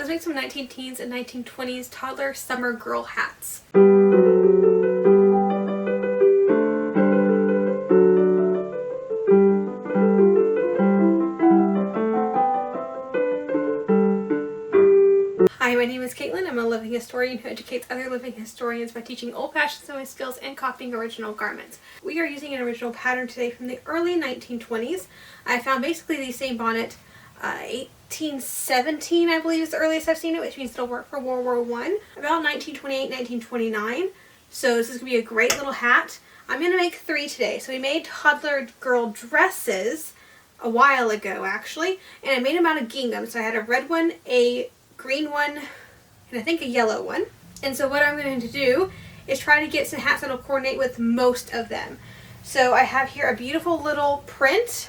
let's make some 19 teens and 1920s toddler summer girl hats. Hi, my name is Caitlin. I'm a living historian who educates other living historians by teaching old-fashioned sewing skills and copying original garments. We are using an original pattern today from the early 1920s. I found basically the same bonnet 1817, I believe is the earliest I've seen it, which means it'll work for World War I. About 1928, 1929. So this is going to be a great little hat. I'm going to make 3 today. So we made toddler girl dresses a while ago actually, and I made them out of gingham. So I had a red one, a green one, and I think a yellow one. And so what I'm going to do is try to get some hats that'll coordinate with most of them. So I have here a beautiful little print,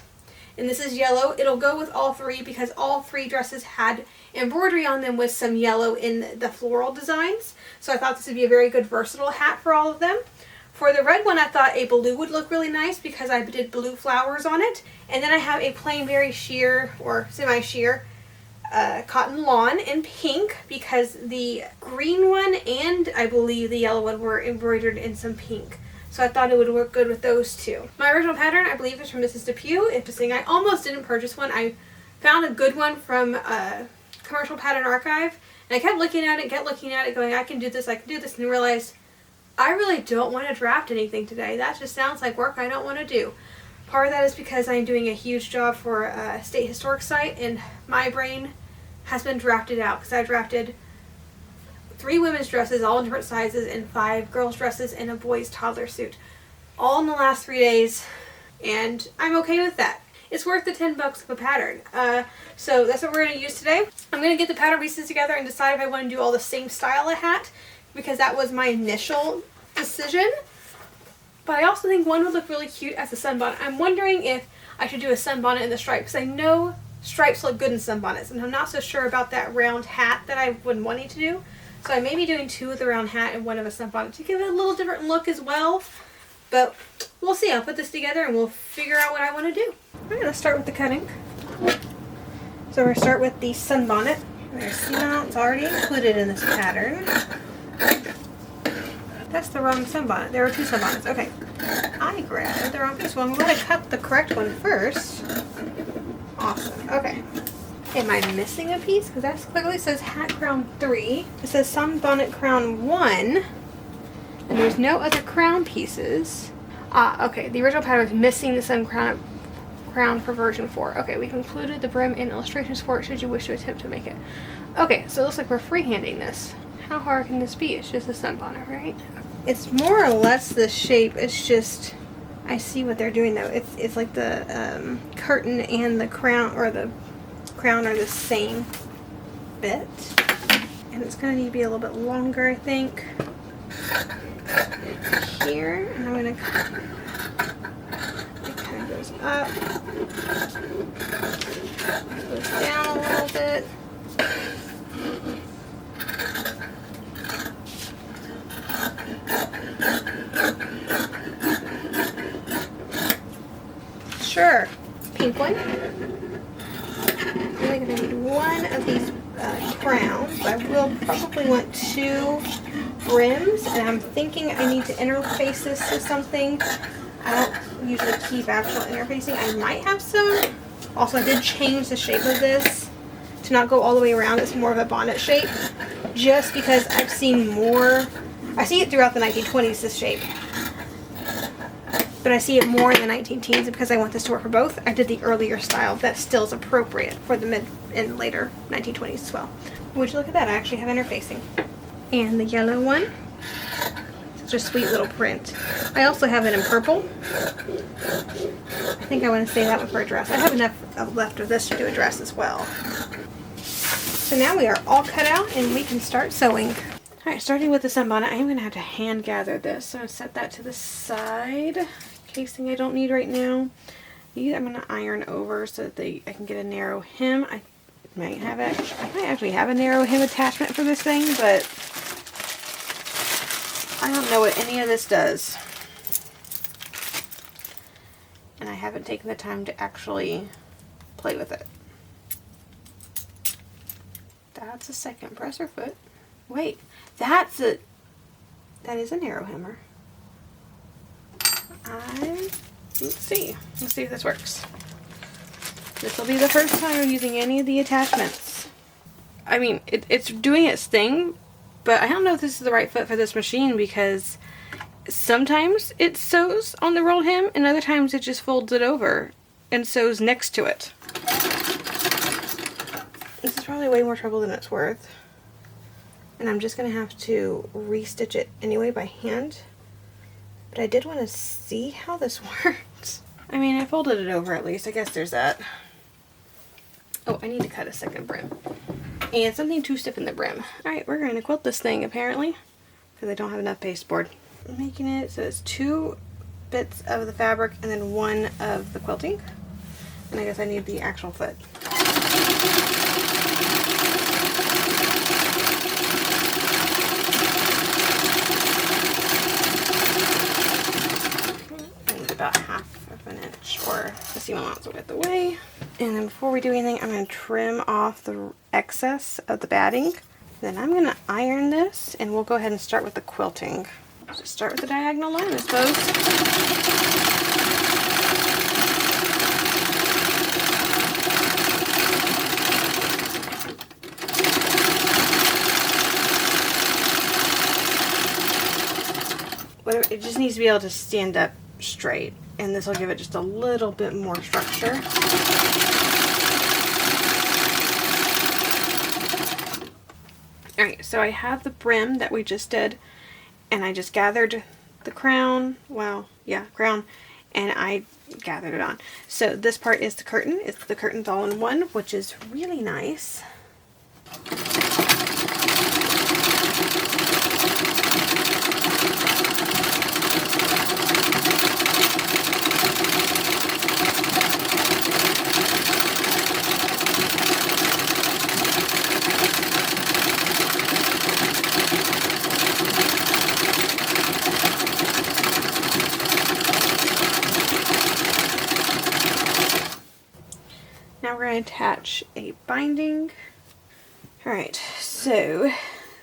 and this is yellow. It'll go with all 3 because all 3 dresses had embroidery on them with some yellow in the floral designs. So I thought this would be a very good versatile hat for all of them. For the red one, I thought a blue would look really nice because I did blue flowers on it. And then I have a plain very sheer or semi-sheer cotton lawn in pink because the green one and I believe the yellow one were embroidered in some pink. So I thought it would work good with those 2. My original pattern, I believe, is from Mrs. Depew. Interesting. I almost didn't purchase one. I found a good one from Commercial Pattern Archive, and I kept looking at it, going, I can do this, and realized I really don't want to draft anything today. That just sounds like work I don't want to do. Part of that is because I'm doing a huge job for a state historic site, and my brain has been drafted out because I drafted 3 women's dresses, all in different sizes, and 5 girls' dresses and a boy's toddler suit, all in the last 3 days, and I'm okay with that. It's worth the $10 of a pattern. So that's what we're going to use today. I'm going to get the pattern pieces together and decide if I want to do all the same style of hat, because that was my initial decision. But I also think one would look really cute as a sunbonnet. I'm wondering if I should do a sunbonnet in the stripe, because I know stripes look good in sunbonnets, and I'm not so sure about that round hat that I've been wanting to do. So I may be doing 2 with a round hat and 1 of a sunbonnet to give it a little different look as well. But we'll see. I'll put this together and we'll figure out what I want to do. Alright, let's start with the cutting. So we're going to start with the sunbonnet. There's seam allowance already included in this pattern. That's the wrong sunbonnet. There were 2 sunbonnets. Okay. I grabbed the wrong piece. Well, I'm going to cut the correct one first. Awesome. Okay. Am I missing a piece? Because that clearly says hat crown 3. It says sunbonnet crown 1. And there's no other crown pieces. Okay. The original pattern was missing the sun crown for version 4. Okay, we've included the brim and illustrations for it should you wish to attempt to make it. Okay, so it looks like we're freehanding this. How hard can this be? It's just a sunbonnet, right? It's more or less the shape. It's just, I see what they're doing though. It's like the curtain and the crown, or the crown, are the same bit. And it's going to need to be a little bit longer, I think. Here, and I'm going to cut. It kind of goes up. Goes down a little bit. Sure. Pink one. I'm going to need 1 of these crowns. I will probably want 2 brims, and I'm thinking I need to interface this to something. I don't usually keep actual interfacing. I might have some. Also, I did change the shape of this to not go all the way around. It's more of a bonnet shape, just because I've seen more. I see it throughout the 1920s, this shape. But I see it more in the 1910s because I want this to work for both. I did the earlier style that still is appropriate for the mid and later 1920s as well. Would you look at that? I actually have interfacing. And the yellow one. Such a sweet little print. I also have it in purple. I think I want to save that one for a dress. I have enough left of this to do a dress as well. So now we are all cut out and we can start sewing. Alright, starting with the sunbonnet, I am going to have to hand gather this. So I'm going to set that to the side. Casing I don't need right now. These I'm going to iron over so that I can get a narrow hem. I might actually have a narrow hem attachment for this thing, but I don't know what any of this does. And I haven't taken the time to actually play with it. That's a second presser foot. Wait, that is an arrow hammer. Let's see if this works. This will be the first time I'm using any of the attachments. I mean, it's doing its thing, but I don't know if this is the right foot for this machine because sometimes it sews on the rolled hem and other times it just folds it over and sews next to it. This is probably way more trouble than it's worth. And I'm just going to have to restitch it anyway by hand. But I did want to see how this works. I mean, I folded it over at least. I guess there's that. Oh, I need to cut a second brim. And something to stiffen the brim. Alright, we're going to quilt this thing apparently. Because I don't have enough pasteboard. I'm making it so it's 2 bits of the fabric and then 1 of the quilting. And I guess I need the actual foot. About half of an inch or the seam allowance of width away. And then before we do anything, I'm going to trim off the excess of the batting. Then I'm going to iron this and we'll go ahead and start with the quilting. Just start with the diagonal line, I suppose. Whatever, it just needs to be able to stand up straight, and this will give it just a little bit more structure. Alright, so I have the brim that we just did, and I just gathered the crown, crown, and I gathered it on. So this part is the curtain. It's the curtains all in one, which is really nice. Now we're going to attach a binding. Alright, so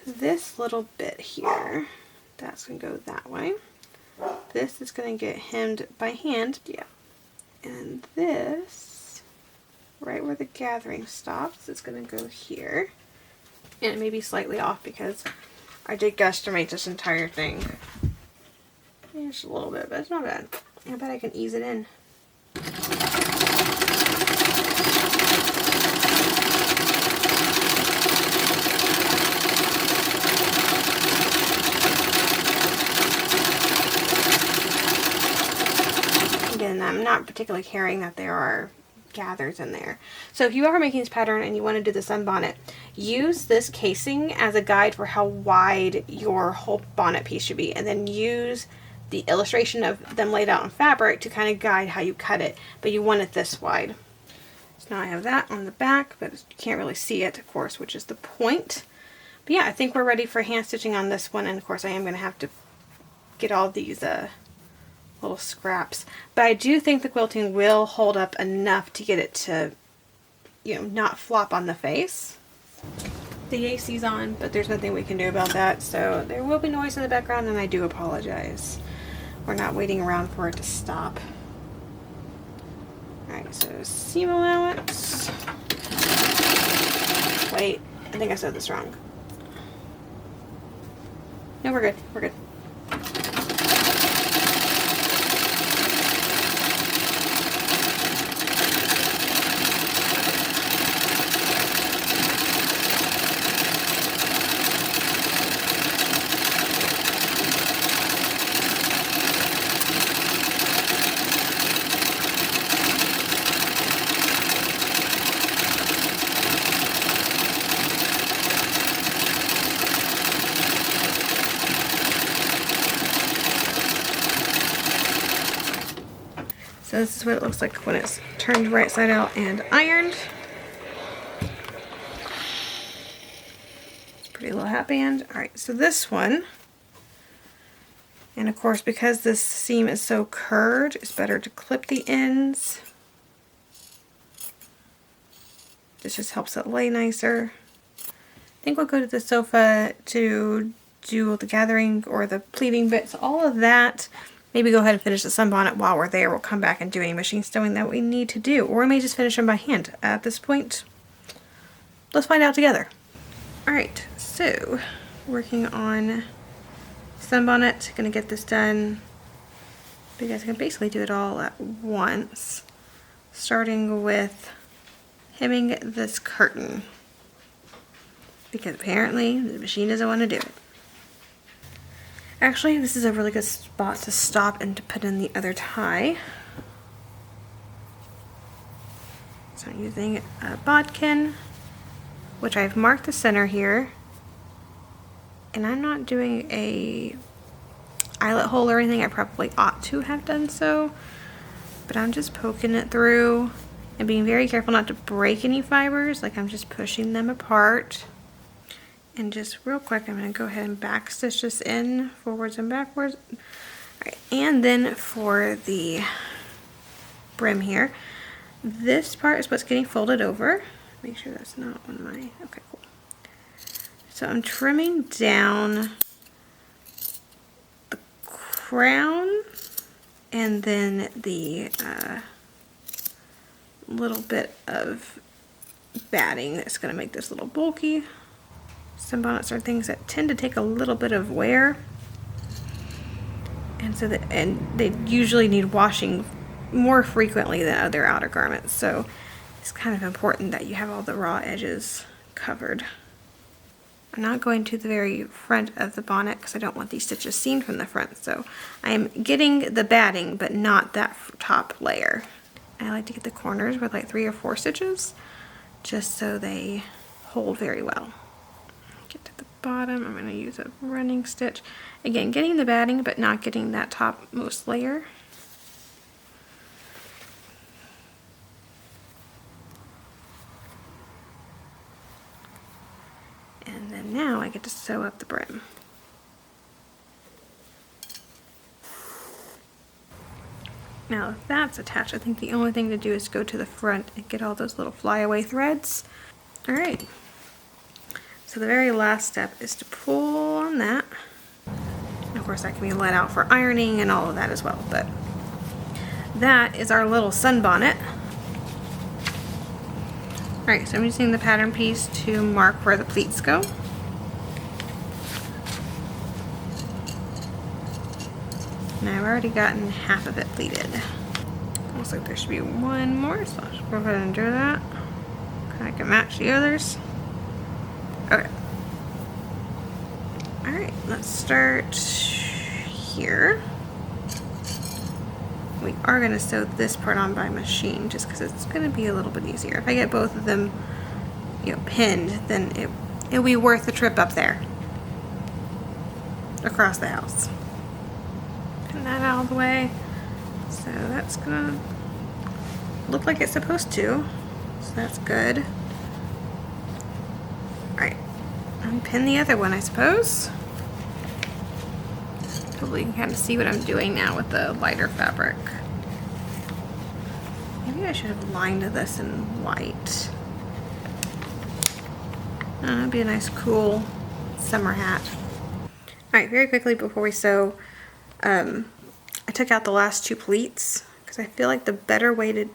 this little bit here, that's going to go that way. This is going to get hemmed by hand. Yeah. And this, right where the gathering stops, is going to go here. And it may be slightly off because I did guesstimate this entire thing. Yeah, just a little bit, but it's not bad. I bet I can ease it in. Again, I'm not particularly caring that there are gathers in there. So if you are making this pattern and you want to do the sunbonnet, use this casing as a guide for how wide your whole bonnet piece should be, and then use the illustration of them laid out on fabric to kind of guide how you cut it, but you want it this wide. So now I have that on the back, but you can't really see it, of course, which is the point. But yeah, I think we're ready for hand stitching on this one, and of course I am going to have to get all these little scraps. But I do think the quilting will hold up enough to get it to, you know, not flop on the face. The AC's on, but there's nothing we can do about that, so there will be noise in the background, and I do apologize. We're not waiting around for it to stop. Alright, so seam allowance. Wait, I think I said this wrong. No, we're good. We're good. So this is what it looks like when it's turned right side out and ironed. It's a pretty little hat band. Alright, so this one, and of course because this seam is so curved, it's better to clip the ends. This just helps it lay nicer. think we'll go to the sofa to do the gathering or the pleating bits, all of that. Maybe go ahead and finish the sunbonnet while we're there. We'll come back and do any machine sewing that we need to do. Or we may just finish them by hand. At this point, let's find out together. Alright, so working on sunbonnet. Gonna get this done because I can basically do it all at once. Starting with hemming this curtain. Because apparently the machine doesn't want to do it. Actually, this is a really good spot to stop and to put in the other tie. So I'm using a bodkin, which I've marked the center here. And I'm not doing a eyelet hole or anything. I probably ought to have done so. But I'm just poking it through and being very careful not to break any fibers. Like I'm just pushing them apart. And just real quick, I'm going to go ahead and back stitch this in forwards and backwards. All right, and then for the brim here, this part is what's getting folded over. Make sure that's not on my, okay, cool. So I'm trimming down the crown and then the little bit of batting that's going to make this a little bulky. Sunbonnets are things that tend to take a little bit of wear, and so they usually need washing more frequently than other outer garments. So it's kind of important that you have all the raw edges covered. I'm not going to the very front of the bonnet because I don't want these stitches seen from the front. So I'm getting the batting, but not that top layer. I like to get the corners with like 3 or 4 stitches, just so they hold very well. Get to the bottom, I'm going to use a running stitch. Again, getting the batting, but not getting that topmost layer. And then now I get to sew up the brim. Now if that's attached, I think the only thing to do is go to the front and get all those little flyaway threads. Alright. So the very last step is to pull on that. And of course that can be let out for ironing and all of that as well, but that is our little sunbonnet. Alright, so I'm using the pattern piece to mark where the pleats go. And I've already gotten half of it pleated. Looks like there should be one more, so I'll just go ahead and do that. I can match the others. Okay. Alright, let's start here. We are going to sew this part on by machine just because it's going to be a little bit easier. If I get both of them, pinned, then it'll be worth the trip up there across the house. Pin that out of the way. So that's going to look like it's supposed to. So that's good. Alright, unpin the other one, I suppose. Hopefully you can kind of see what I'm doing now with the lighter fabric. Maybe I should have lined this in white. That'd be a nice cool summer hat. Alright, very quickly before we sew, I took out the last 2 pleats because I feel like the better way to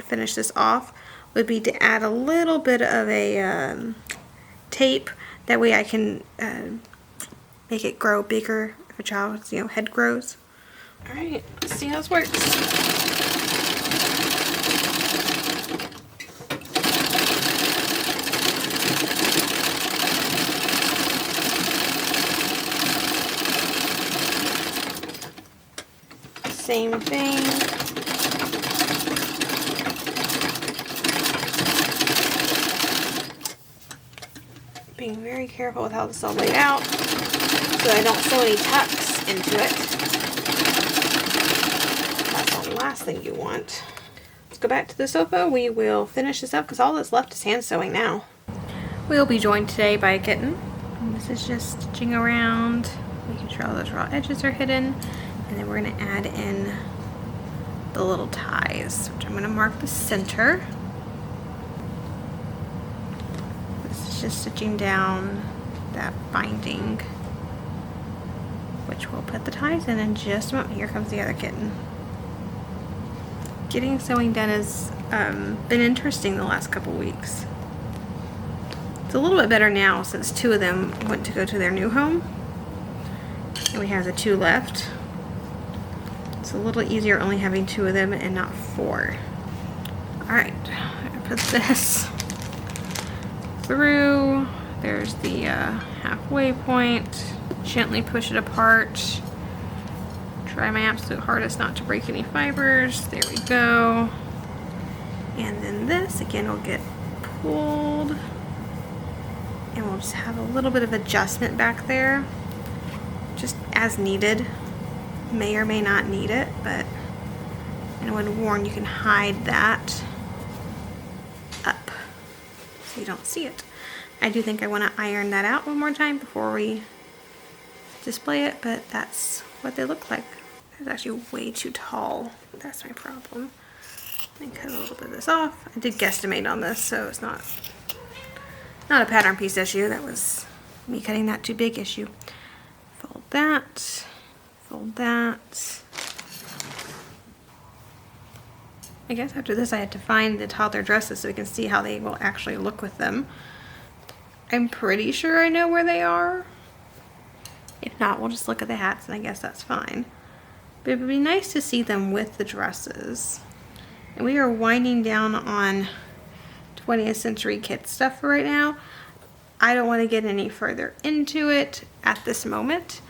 finish this off would be to add a little bit of a tape. That way I can make it grow bigger if a child's head grows. Alright, let's see how this works. Same thing. Being very careful with how this is all laid out so I don't sew any tucks into it. That's the last thing you want. Let's go back to the sofa. We will finish this up because all that's left is hand sewing now. We'll be joined today by a kitten. And this is just stitching around, making sure all those raw edges are hidden. And then we're going to add in the little ties, which I'm going to mark the center. This is is just stitching down that binding, which we'll put the ties in just a moment. Here comes the other kitten. Getting sewing done has been interesting the last couple weeks. It's a little bit better now since 2 of them went to go to their new home, and we have the 2 left. It's a little easier only having 2 of them and not 4. Alright, I'm gonna put this through. There's the halfway point. Gently push it apart. Try my absolute hardest not to break any fibers. There we go. And then this again will get pulled, and we'll just have a little bit of adjustment back there, just as needed. May or may not need it, but and when worn you can hide that up so you don't see it. I do think I want to iron that out one more time before we display it, but that's what they look like. It's actually way too tall. That's my problem. Let me cut a little bit of this off. I did guesstimate on this, so it's not a pattern piece issue. That was me cutting that too big issue. Fold that. Fold that. I guess after this I had to find the toddler dresses so we can see how they will actually look with them. I'm pretty sure I know where they are. If not, we'll just look at the hats, and I guess that's fine. But it would be nice to see them with the dresses. And we are winding down on 20th century kid stuff for right now. I don't want to get any further into it at this moment.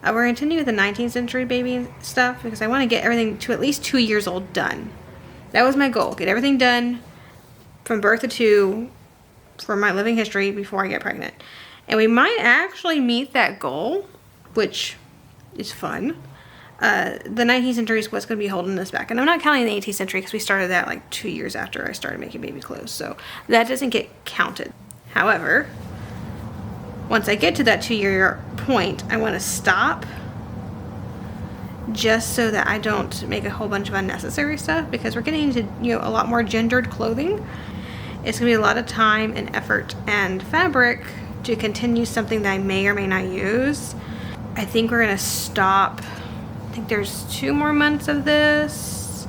We're going to continue with the 19th century baby stuff because I want to get everything to at least 2 years old done. That was my goal. Get everything done from birth to 2 for my living history before I get pregnant. And we might actually meet that goal, which is fun. The 19th century is what's going to be holding us back. And I'm not counting the 18th century because we started that like 2 years after I started making baby clothes. So that doesn't get counted. However, once I get to that 2-year point, I want to stop just so that I don't make a whole bunch of unnecessary stuff, because we're getting into, you know, a lot more gendered clothing. It's going to be a lot of time and effort and fabric to continue something that I may or may not use. I think we're going to stop. I think there's 2 more months of this.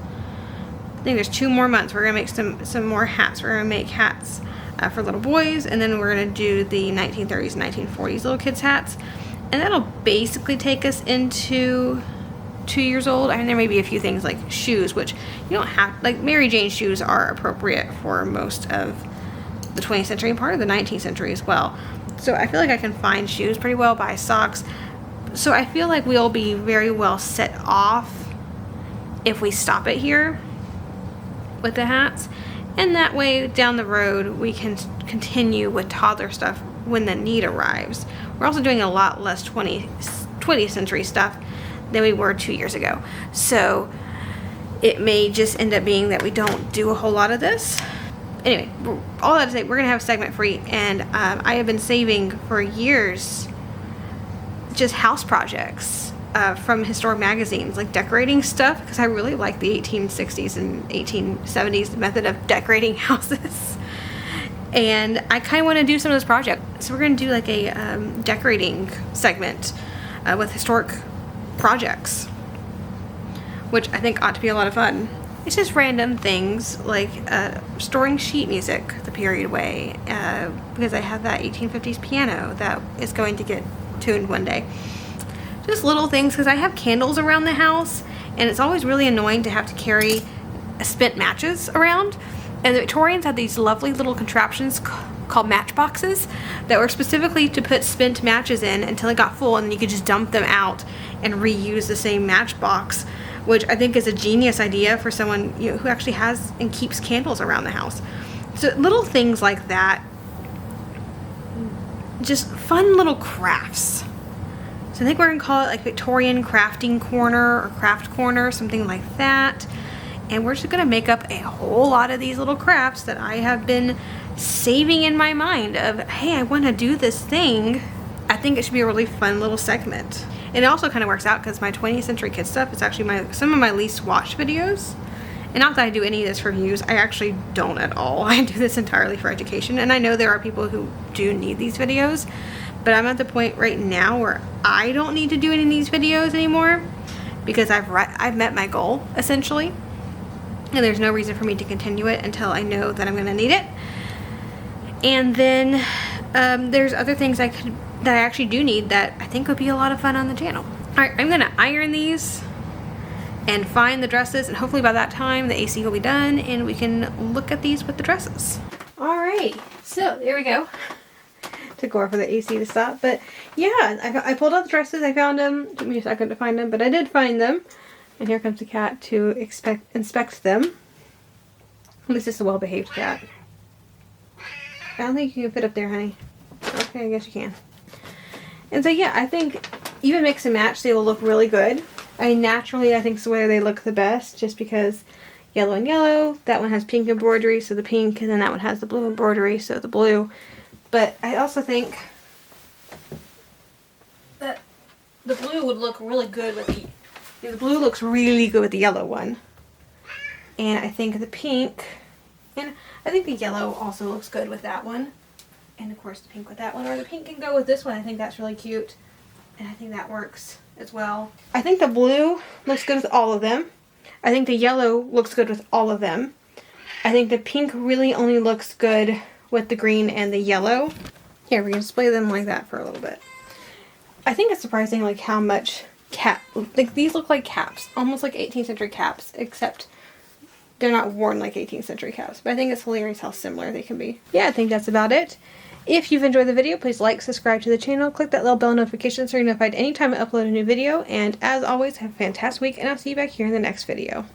I think there's 2 more months. We're going to make some more hats. We're going to make hats for little boys, and then we're going to do the 1930s and 1940s little kids hats. And that'll basically take us into 2 years old. And there may be a few things like shoes, which you don't have, like Mary Jane shoes are appropriate for most of the 20th century and part of the 19th century as well. So I feel like I can find shoes pretty well, buy socks. So I feel like we'll be very well set off if we stop it here with the hats. And that way down the road we can continue with toddler stuff when the need arrives. We're also doing a lot less 20th century stuff than we were 2 years ago. So it may just end up being that we don't do a whole lot of this. Anyway, all that to say, we're going to have segment free, and I have been saving for years just house projects from historic magazines, like decorating stuff, because I really like the 1860s and 1870s method of decorating houses. And I kind of want to do some of those projects. So we're going to do like a decorating segment with historic projects, which I think ought to be a lot of fun. It's just random things like storing sheet music the period way, because I have that 1850s piano that is going to get tuned one day. Just little things, because I have candles around the house, and it's always really annoying to have to carry spent matches around. And the Victorians had these lovely little contraptions called matchboxes that were specifically to put spent matches in until it got full, and then you could just dump them out and reuse the same matchbox, which I think is a genius idea for someone, you know, who actually has and keeps candles around the house. So little things like that, just fun little crafts. So I think we're gonna call it like Victorian crafting corner or craft corner, something like that. And we're just gonna make up a whole lot of these little crafts that I have been saving in my mind of, hey, I wanna do this thing. I think it should be a really fun little segment. And it also kind of works out because my 20th century kid stuff is actually some of my least watched videos. And not that I do any of this for views, I actually don't at all. I do this entirely for education. And I know there are people who do need these videos. But I'm at the point right now where I don't need to do any of these videos anymore because I've met my goal, essentially. And there's no reason for me to continue it until I know that I'm going to need it. And then there's other things that I actually do need that I think would be a lot of fun on the channel. Alright, I'm going to iron these and find the dresses, and hopefully by that time the AC will be done and we can look at these with the dresses. Alright, so there we go. Took a while for the AC to stop, but yeah, I pulled out the dresses, I found them. Took me a second to find them, but I did find them. And here comes the cat to inspect them. At least it's a well-behaved cat. I don't think you can fit up there, honey. Okay, I guess you can. And so yeah, I think even mix and match, they will look really good. I mean, naturally, I think it's the way they look the best, just because yellow and yellow. That one has pink embroidery, so the pink, and then that one has the blue embroidery, so the blue. But I also think that the blue would look really good with the blue looks really good with the yellow one. And I think the pink, and I think the yellow also looks good with that one. And of course the pink with that one, or the pink can go with this one. I think that's really cute. And I think that works as well. I think the blue looks good with all of them. I think the yellow looks good with all of them. I think the pink really only looks good with the green and the yellow. Here, we're going to display them like that for a little bit. I think it's surprising like how much like these look like caps, almost like 18th century caps, except they're not worn like 18th century caps. But I think it's hilarious how similar they can be. Yeah, I think that's about it. If you've enjoyed the video, please like, subscribe to the channel, click that little bell notification so you're notified anytime I upload a new video, and as always, have a fantastic week, and I'll see you back here in the next video.